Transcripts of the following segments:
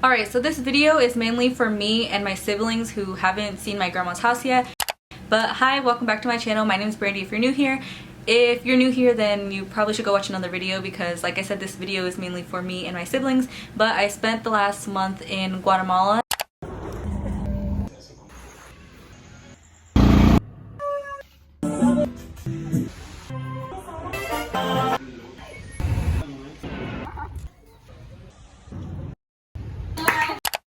Alright, so this video is mainly for me and my siblings who haven't seen my grandma's house yet. But hi, welcome back to my channel. My name is Brandy if you're new here. If you're new here, then you probably should go watch another video because like I said, this video is mainly for me and my siblings. But I spent the last month in Guatemala.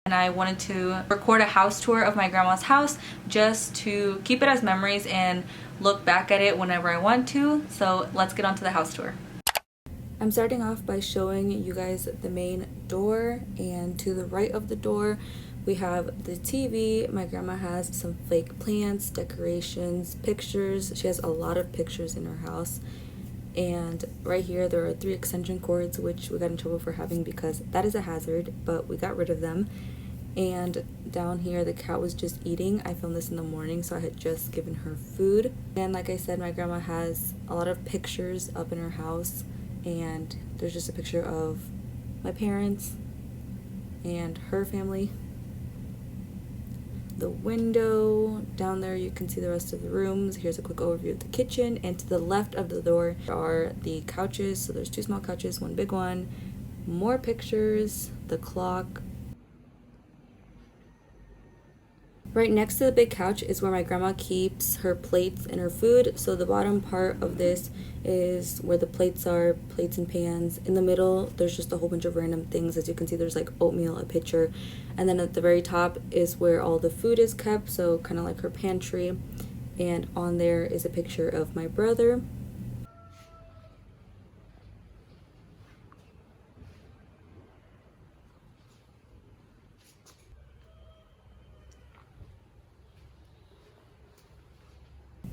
And I wanted to record a house tour of my grandma's house just to keep it as memories and look back at it whenever I want to. So let's get on to the house tour. I'm starting off by showing you guys the main door, and to the right of the door we have the TV. My grandma has some fake plants, decorations, pictures. She has a lot of pictures in her house. And right here there are 3 extension cords, which we got in trouble for having because that is a hazard, but we got rid of them. And down here the cat was just eating. I filmed this in the morning, so I had just given her food. And like I said, my grandma has a lot of pictures up in her house, and there's just a picture of my parents and her family. The window down there, you can see the rest of the rooms. Here's a quick overview of the kitchen, and to the left of the door are the couches. So there's 2 small couches, 1 big one, more pictures, the clock. Right next to the big couch is where my grandma keeps her plates and her food. So the bottom part of this is where the plates are, plates and pans. In the middle, there's just a whole bunch of random things. As you can see, there's like oatmeal, a pitcher. And then at the very top is where all the food is kept, so kind of like her pantry. And on there is a picture of my brother.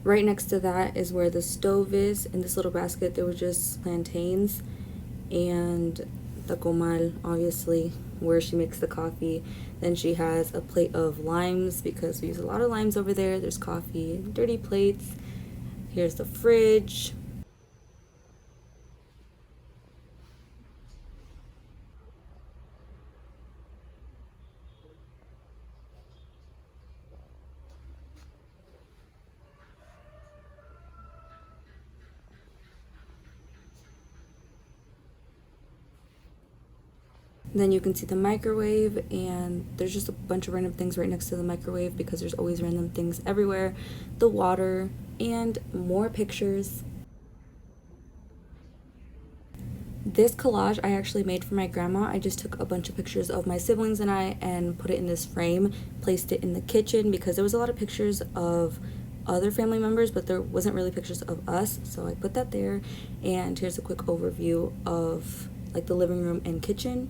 Right next to that is where the stove is. In this little basket there were just plantains and the comal, obviously, where she makes the coffee. Then she has a plate of limes because we use a lot of limes over there. There's coffee, dirty plates. Here's the fridge. Then you can see the microwave, and there's just a bunch of random things right next to the microwave because there's always random things everywhere. The water and more pictures. This collage I actually made for my grandma. I just took a bunch of pictures of my siblings and I and put it in this frame, placed it in the kitchen because there was a lot of pictures of other family members, but there wasn't really pictures of us, so I put that there. And here's a quick overview of like the living room and kitchen.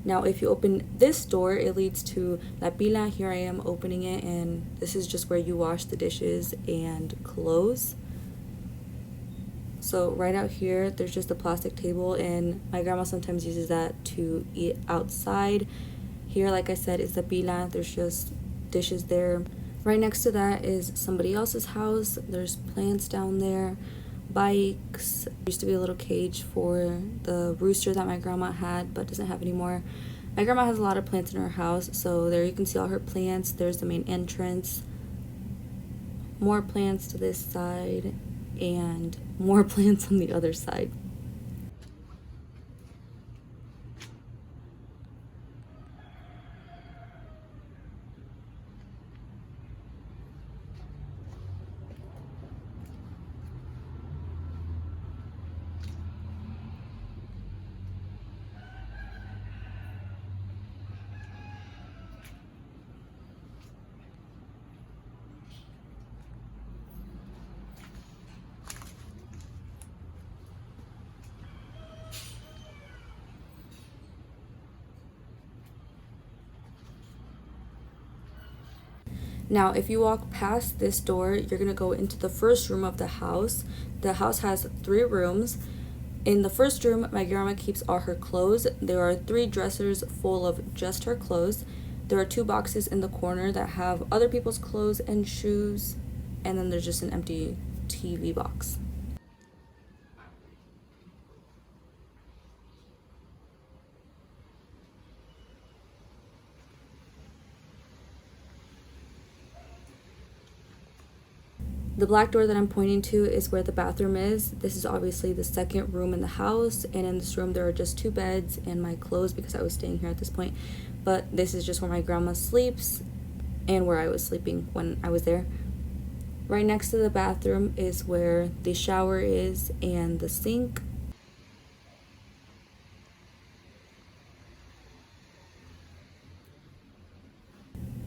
Now if you open this door, it leads to La Pila. Here I am opening it, and this is just where you wash the dishes and clothes. So right out here there's just a plastic table, and my grandma sometimes uses that to eat outside. Here, like I said, is La Pila. There's just dishes there. Right next to that is somebody else's house. There's plants down there, bikes. There used to be a little cage for the rooster that my grandma had but doesn't have anymore. My grandma has a lot of plants in her house, so there you can see all her plants. There's the main entrance. More plants to this side and more plants on the other side. Now, if you walk past this door, you're gonna go into the first room of the house. The house has 3 rooms. In the first room, my grandma keeps all her clothes. There are 3 dressers full of just her clothes. There are 2 boxes in the corner that have other people's clothes and shoes. And then there's just an empty TV box. The black door that I'm pointing to is where the bathroom is. This is obviously the second room in the house, and in this room there are just 2 beds and my clothes because I was staying here at this point. But this is just where my grandma sleeps and where I was sleeping when I was there. Right next to the bathroom is where the shower is and the sink.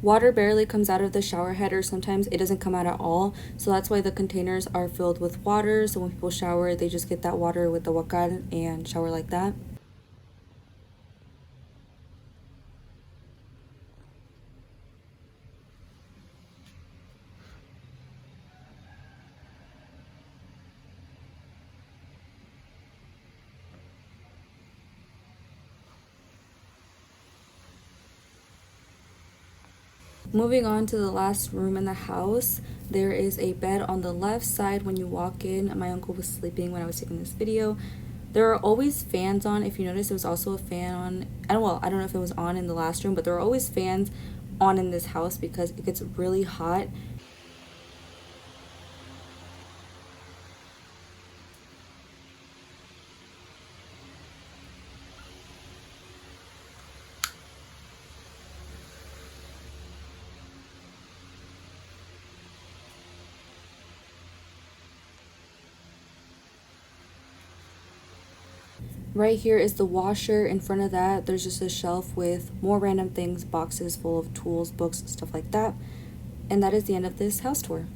Water barely comes out of the shower head, or sometimes it doesn't come out at all. So that's why the containers are filled with water. So when people shower, they just get that water with the wakan and shower like that. Moving on to the last room in the house, there is a bed on the left side when you walk in. My uncle was sleeping when I was taking this video. There are always fans on. If you notice, there was also a fan on. I don't know if it was on in the last room, but there are always fans on in this house because it gets really hot. Right here is the washer. In front of that, there's just a shelf with more random things, boxes full of tools, books, stuff like that. And that is the end of this house tour.